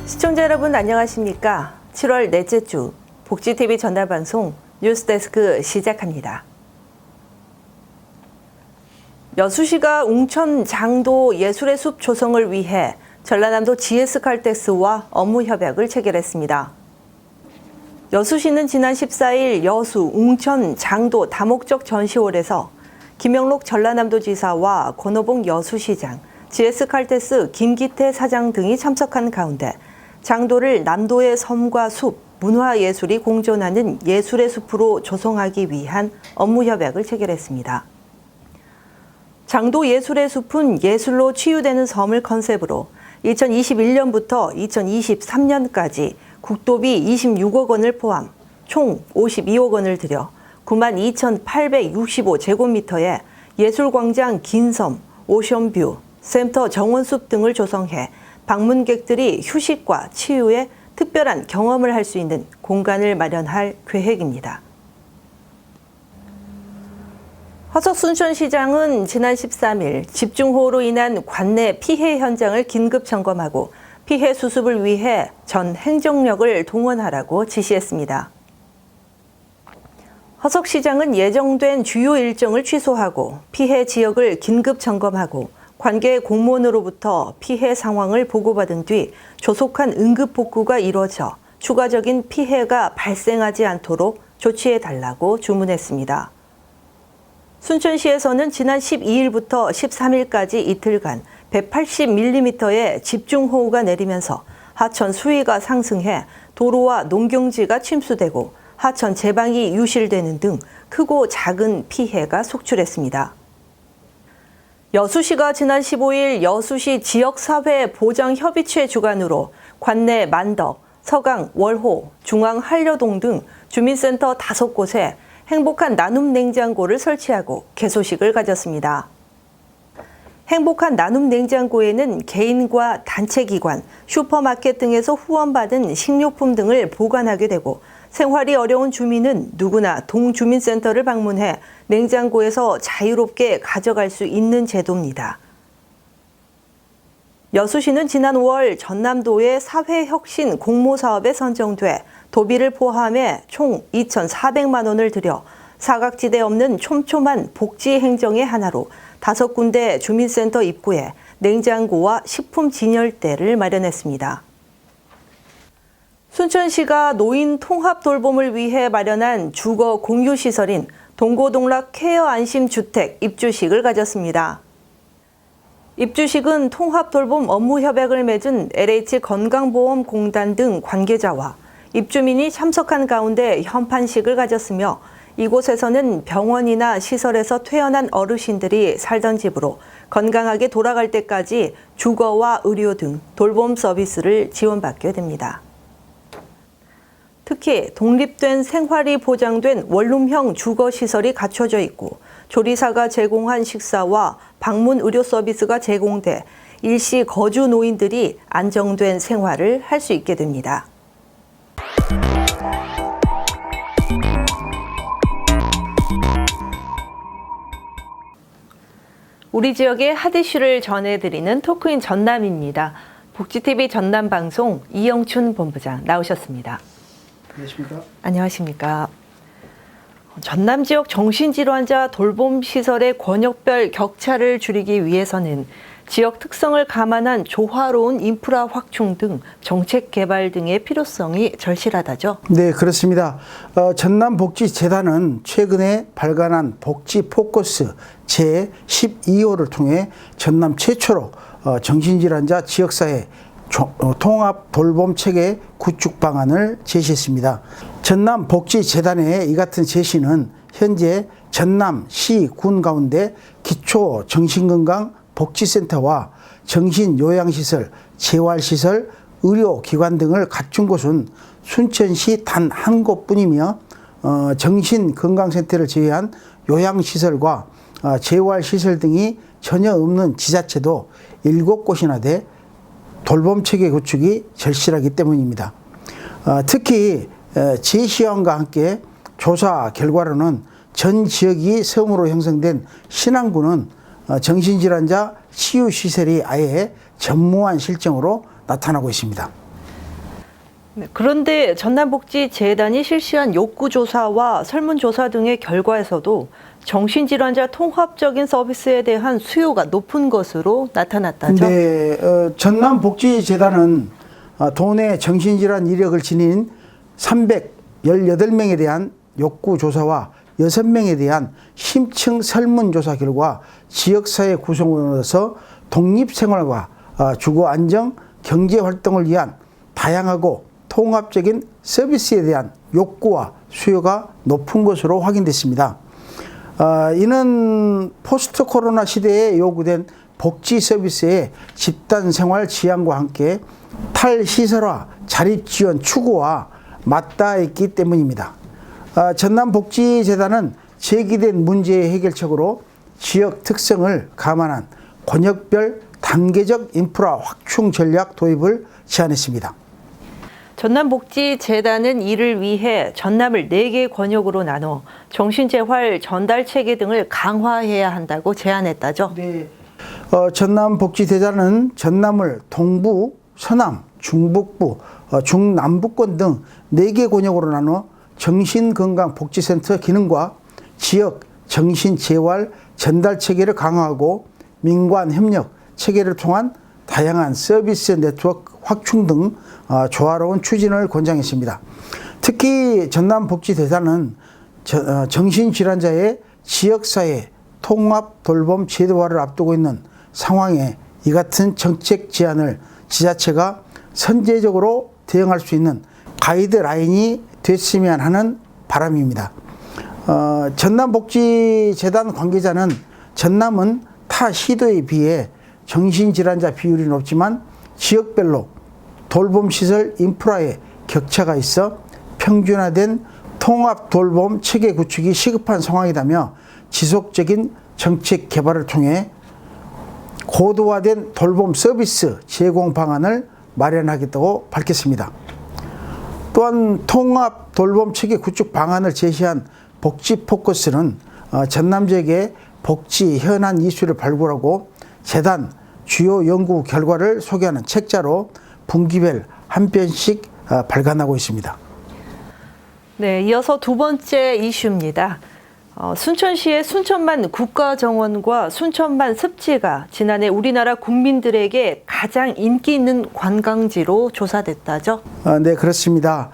시청자 여러분 안녕하십니까? 7월 넷째 주 복지TV 전달방송 뉴스데스크 시작합니다. 여수시가 웅천 장도 예술의 숲 조성을 위해 전라남도 GS칼텍스와 업무 협약을 체결했습니다. 여수시는 지난 14일 여수, 웅천, 장도 다목적 전시홀에서 김영록 전라남도지사와 권오봉 여수시장, GS칼텍스 김기태 사장 등이 참석한 가운데 장도를 남도의 섬과 숲, 문화예술이 공존하는 예술의 숲으로 조성하기 위한 업무 협약을 체결했습니다. 장도 예술의 숲은 예술로 치유되는 섬을 컨셉으로 2021년부터 2023년까지 국도비 26억 원을 포함 총 52억 원을 들여 92,865제곱미터의 예술광장 긴섬, 오션뷰, 센터 정원숲 등을 조성해 방문객들이 휴식과 치유에 특별한 경험을 할 수 있는 공간을 마련할 계획입니다. 허석 순천시장은 지난 13일 집중호우로 인한 관내 피해 현장을 긴급 점검하고 피해 수습을 위해 전 행정력을 동원하라고 지시했습니다. 허석 시장은 예정된 주요 일정을 취소하고 피해 지역을 긴급 점검하고 관계 공무원으로부터 피해 상황을 보고받은 뒤 조속한 응급 복구가 이루어져 추가적인 피해가 발생하지 않도록 조치해달라고 주문했습니다. 순천시에서는 지난 12일부터 13일까지 이틀간 180mm의 집중호우가 내리면서 하천 수위가 상승해 도로와 농경지가 침수되고 하천 제방이 유실되는 등 크고 작은 피해가 속출했습니다. 여수시가 지난 15일 여수시 지역사회 보장협의체 주관으로 관내 만덕, 서강, 월호, 중앙 한려동 등 주민센터 5곳에 행복한 나눔 냉장고를 설치하고 개소식을 가졌습니다. 행복한 나눔 냉장고에는 개인과 단체기관, 슈퍼마켓 등에서 후원받은 식료품 등을 보관하게 되고 생활이 어려운 주민은 누구나 동주민센터를 방문해 냉장고에서 자유롭게 가져갈 수 있는 제도입니다. 여수시는 지난 5월 전남도의 사회혁신 공모사업에 선정돼 도비를 포함해 총 2,400만 원을 들여 사각지대 없는 촘촘한 복지 행정의 하나로 5군데 주민센터 입구에 냉장고와 식품 진열대를 마련했습니다. 순천시가 노인 통합 돌봄을 위해 마련한 주거 공유시설인 동고동락 케어 안심주택 입주식을 가졌습니다. 입주식은 통합 돌봄 업무 협약을 맺은 LH건강보험공단 등 관계자와 입주민이 참석한 가운데 현판식을 가졌으며 이곳에서는 병원이나 시설에서 퇴원한 어르신들이 살던 집으로 건강하게 돌아갈 때까지 주거와 의료 등 돌봄 서비스를 지원받게 됩니다. 특히 독립된 생활이 보장된 원룸형 주거시설이 갖춰져 있고 조리사가 제공한 식사와 방문 의료 서비스가 제공돼 일시 거주 노인들이 안정된 생활을 할 수 있게 됩니다. 우리 지역의 핫 이슈를 전해드리는 토크인 전남입니다. 복지TV 전남방송 이영춘 본부장 나오셨습니다. 안녕하십니까? 안녕하십니까? 전남 지역 정신질환자 돌봄시설의 권역별 격차를 줄이기 위해서는 지역 특성을 감안한 조화로운 인프라 확충 등 정책 개발 등의 필요성이 절실하다죠? 네, 그렇습니다. 전남복지재단은 최근에 발간한 복지 포커스 제12호를 통해 전남 최초로 정신질환자 지역사회 통합 돌봄 체계 구축 방안을 제시했습니다. 전남복지재단의 이 같은 제시는 현재 전남, 시, 군 가운데 기초 정신건강 복지센터와 정신요양시설, 재활시설, 의료기관 등을 갖춘 곳은 순천시 단 한 곳뿐이며 정신건강센터를 제외한 요양시설과 재활시설 등이 전혀 없는 지자체도 7곳이나 돼 돌봄체계 구축이 절실하기 때문입니다. 특히 제시안과 함께 조사 결과로는 전 지역이 섬으로 형성된 신안군은 정신질환자 치유시설이 아예 전무한 실정으로 나타나고 있습니다. 네, 그런데 전남복지재단이 실시한 욕구조사와 설문조사 등의 결과에서도 정신질환자 통합적인 서비스에 대한 수요가 높은 것으로 나타났다죠. 네, 전남복지재단은 도내 정신질환 이력을 지닌 318명에 대한 욕구조사와 6명에 대한 심층 설문조사 결과 지역사회 구성원으로서 독립생활과 주거안정, 경제활동을 위한 다양하고 통합적인 서비스에 대한 욕구와 수요가 높은 것으로 확인됐습니다. 이는 포스트 코로나 시대에 요구된 복지 서비스의 집단생활 지향과 함께 탈시설화, 자립지원 추구와 맞닿아 있기 때문입니다. 전남복지재단은 제기된 문제의 해결책으로 지역 특성을 감안한 권역별 단계적 인프라 확충 전략 도입을 제안했습니다. 전남복지재단은 이를 위해 전남을 4개 권역으로 나눠 정신재활 전달 체계 등을 강화해야 한다고 제안했다죠. 네. 전남복지재단은 전남을 동부, 서남, 중북부, 중남부권 등 4개 권역으로 나눠 정신건강복지센터 기능과 지역 정신재활 전달 체계를 강화하고 민관 협력 체계를 통한 다양한 서비스 네트워크 확충 등 조화로운 추진을 권장했습니다. 특히 전남복지재단은 정신질환자의 지역사회 통합 돌봄 제도화를 앞두고 있는 상황에 이 같은 정책 제안을 지자체가 선제적으로 대응할 수 있는 가이드라인이 됐으면 하는 바람입니다. 전남복지재단 관계자는 전남은 타 시도에 비해 정신질환자 비율이 높지만 지역별로 돌봄시설 인프라에 격차가 있어 평준화된 통합 돌봄 체계 구축이 시급한 상황이라며 지속적인 정책 개발을 통해 고도화된 돌봄 서비스 제공 방안을 마련하겠다고 밝혔습니다. 또한 통합 돌봄 체계 구축 방안을 제시한 복지 포커스는 전남 지역의 복지 현안 이슈를 발굴하고 재단 주요 연구 결과를 소개하는 책자로 분기별 한 편씩 발간하고 있습니다. 네, 이어서 두 번째 이슈입니다. 순천시의 순천만 국가정원과 순천만 습지가 지난해 우리나라 국민들에게 가장 인기 있는 관광지로 조사됐다죠? 네, 그렇습니다.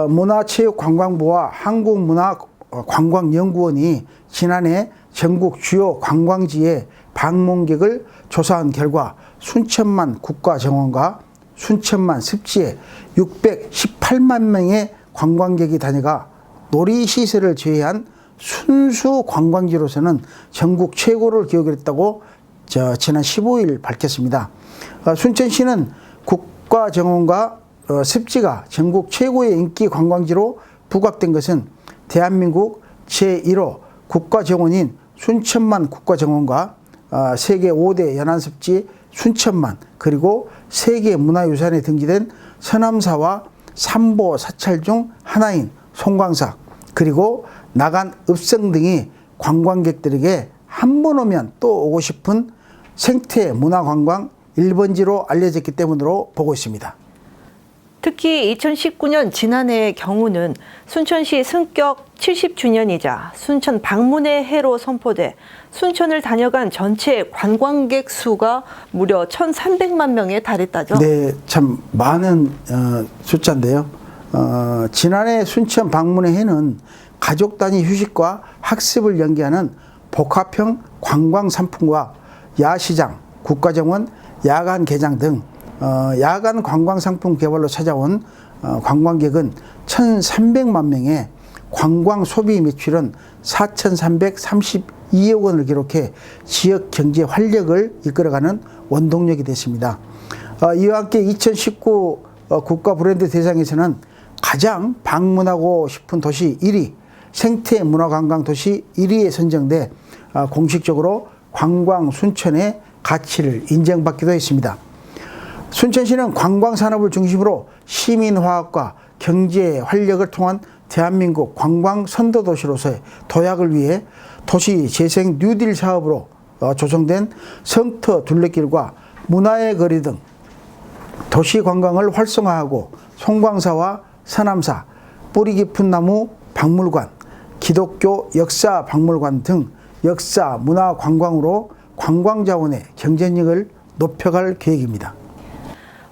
문화체육관광부와 한국문화관광연구원이 지난해 전국 주요 관광지의 방문객을 조사한 결과 순천만 국가정원과 순천만 습지에 618만 명의 관광객이 다녀가 놀이시설을 제외한 순수 관광지로서는 전국 최고를 기록했다고 지난 15일 밝혔습니다. 순천시는 국가정원과 습지가 전국 최고의 인기 관광지로 부각된 것은 대한민국 제1호 국가정원인 순천만 국가정원과 세계 5대 연안습지 순천만 그리고 세계문화유산에 등재된 서남사와 삼보 사찰 중 하나인 송광사 그리고 나간 읍성 등이 관광객들에게 한 번 오면 또 오고 싶은 생태 문화관광 1번지로 알려졌기 때문으로 보고 있습니다. 특히 2019년 지난해의 경우는 순천시 승격 70주년이자 순천 방문의 해로 선포돼 순천을 다녀간 전체 관광객 수가 무려 1,300만 명에 달했다죠. 네, 참 많은 숫자인데요. 지난해 순천 방문의 해는 가족 단위 휴식과 학습을 연계하는 복합형 관광 상품과 야시장, 국가정원, 야간 개장 등 야간 관광 상품 개발로 찾아온 관광객은 1,300만 명에 관광 소비 매출은 4,332억 원을 기록해 지역 경제 활력을 이끌어가는 원동력이 됐습니다. 이와 함께 2019 국가 브랜드 대상에서는 가장 방문하고 싶은 도시 1위, 생태 문화관광 도시 1위에 선정돼 공식적으로 관광 순천의 가치를 인정받기도 했습니다. 순천시는 관광산업을 중심으로 시민화학과 경제 활력을 통한 대한민국 관광 선도도시로서의 도약을 위해 도시 재생 뉴딜 사업으로 조성된 성터 둘레길과 문화의 거리 등 도시 관광을 활성화하고 송광사와 서남사, 뿌리 깊은 나무 박물관, 기독교 역사 박물관 등 역사 문화 관광으로 관광 자원의 경쟁력을 높여갈 계획입니다.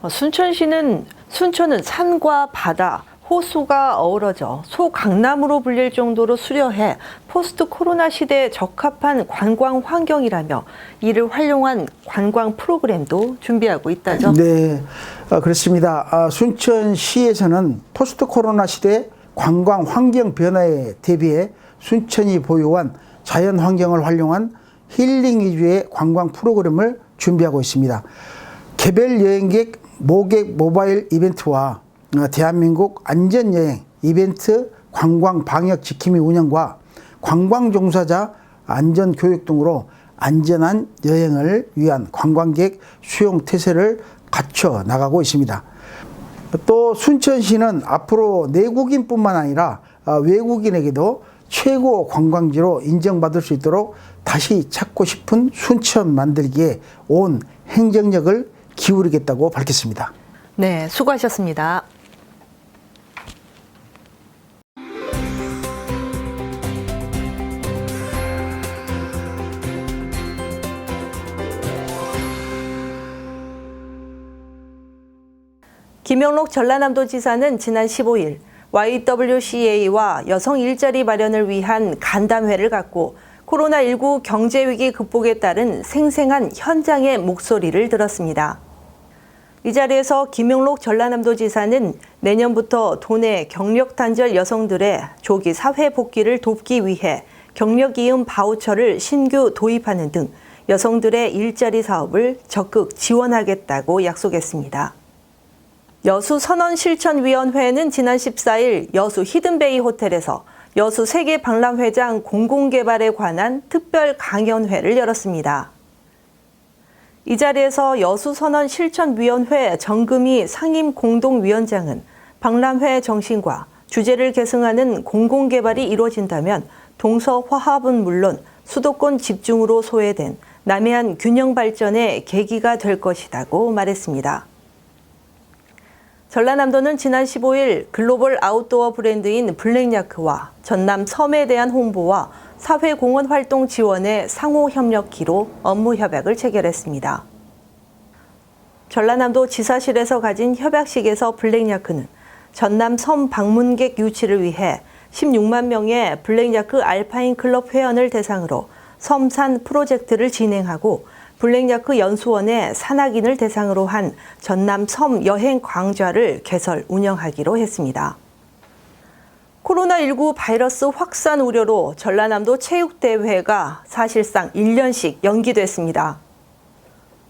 순천은 산과 바다, 호수가 어우러져 소강남으로 불릴 정도로 수려해 포스트 코로나 시대에 적합한 관광 환경이라며 이를 활용한 관광 프로그램도 준비하고 있다죠? 네, 그렇습니다. 순천시에서는 포스트 코로나 시대 관광 환경 변화에 대비해 순천이 보유한 자연 환경을 활용한 힐링 위주의 관광 프로그램을 준비하고 있습니다. 개별 여행객 모객 모바일 이벤트와 대한민국 안전여행 이벤트 관광 방역 지킴이 운영과 관광 종사자 안전교육 등으로 안전한 여행을 위한 관광객 수용 태세를 갖춰 나가고 있습니다. 또 순천시는 앞으로 내국인뿐만 아니라 외국인에게도 최고 관광지로 인정받을 수 있도록 다시 찾고 싶은 순천 만들기에 온 행정력을 기울이겠다고 밝혔습니다. 네, 수고하셨습니다. 김영록 전라남도지사는 지난 15일 YWCA와 여성 일자리 마련을 위한 간담회를 갖고 코로나19 경제위기 극복에 따른 생생한 현장의 목소리를 들었습니다. 이 자리에서 김영록 전라남도지사는 내년부터 도내 경력 단절 여성들의 조기 사회 복귀를 돕기 위해 경력이음 바우처를 신규 도입하는 등 여성들의 일자리 사업을 적극 지원하겠다고 약속했습니다. 여수선언실천위원회는 지난 14일 여수 히든베이 호텔에서 여수 세계박람회장 공공개발에 관한 특별 강연회를 열었습니다. 이 자리에서 여수선언실천위원회 정금희 상임공동위원장은 박람회 정신과 주제를 계승하는 공공개발이 이루어진다면 동서화합은 물론 수도권 집중으로 소외된 남해안 균형 발전의 계기가 될 것이라고 말했습니다. 전라남도는 지난 15일 글로벌 아웃도어 브랜드인 블랙야크와 전남 섬에 대한 홍보와 사회공헌 활동 지원의 상호 협력기로 업무 협약을 체결했습니다. 전라남도 지사실에서 가진 협약식에서 블랙야크는 전남 섬 방문객 유치를 위해 16만 명의 블랙야크 알파인 클럽 회원을 대상으로 섬산 프로젝트를 진행하고 블랙야크 연수원의 산악인을 대상으로 한 전남 섬 여행 광좌를 개설 운영하기로 했습니다. 코로나19 바이러스 확산 우려로 전라남도 체육대회가 사실상 1년씩 연기됐습니다.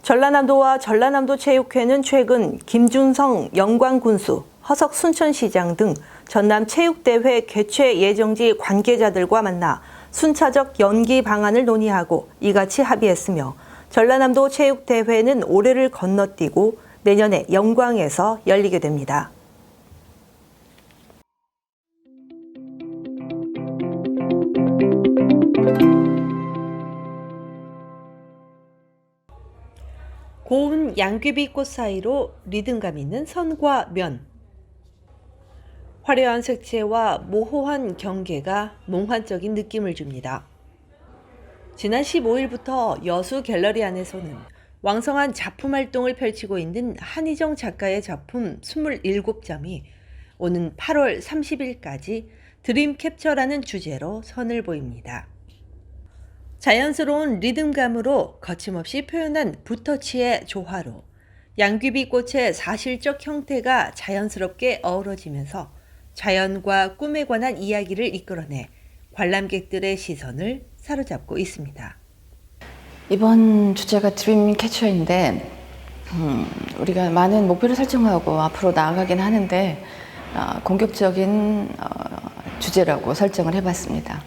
전라남도와 전라남도체육회는 최근 김준성 영광군수, 허석 순천시장 등 전남 체육대회 개최 예정지 관계자들과 만나 순차적 연기 방안을 논의하고 이같이 합의했으며 전라남도 체육대회는 올해를 건너뛰고 내년에 영광에서 열리게 됩니다. 고운 양귀비꽃 사이로 리듬감 있는 선과 면. 화려한 색채와 모호한 경계가 몽환적인 느낌을 줍니다. 지난 15일부터 여수 갤러리 안에서는 왕성한 작품 활동을 펼치고 있는 한희정 작가의 작품 27점이 오는 8월 30일까지 드림 캡처라는 주제로 선을 보입니다. 자연스러운 리듬감으로 거침없이 표현한 붓터치의 조화로 양귀비꽃의 사실적 형태가 자연스럽게 어우러지면서 자연과 꿈에 관한 이야기를 이끌어내 관람객들의 시선을 사로잡고 있습니다. 이번 주제가 드림 캐쳐인데 우리가 많은 목표를 설정하고 앞으로 나아가긴 하는데 공격적인 주제라고 설정을 해봤습니다.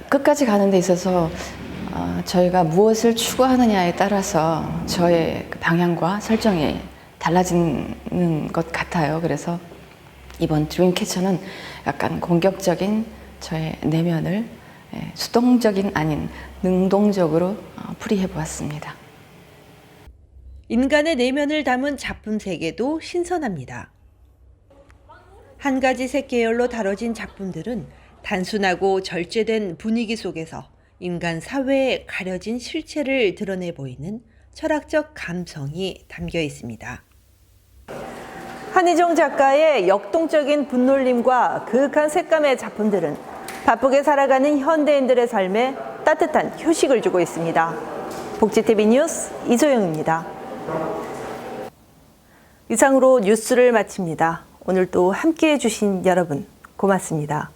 끝까지 가는 데 있어서 저희가 무엇을 추구하느냐에 따라서 저의 방향과 설정이 달라지는 것 같아요. 그래서 이번 드림캐쳐는 약간 공격적인 저의 내면을 수동적인 아닌 능동적으로 풀이해 보았습니다. 인간의 내면을 담은 작품 세계도 신선합니다. 한 가지 색계열로 다뤄진 작품들은 단순하고 절제된 분위기 속에서 인간 사회에 가려진 실체를 드러내 보이는 철학적 감성이 담겨 있습니다. 한희정 작가의 역동적인 분놀림과 그윽한 색감의 작품들은 바쁘게 살아가는 현대인들의 삶에 따뜻한 휴식을 주고 있습니다. 복지TV 뉴스 이소영입니다. 이상으로 뉴스를 마칩니다. 오늘도 함께해 주신 여러분 고맙습니다.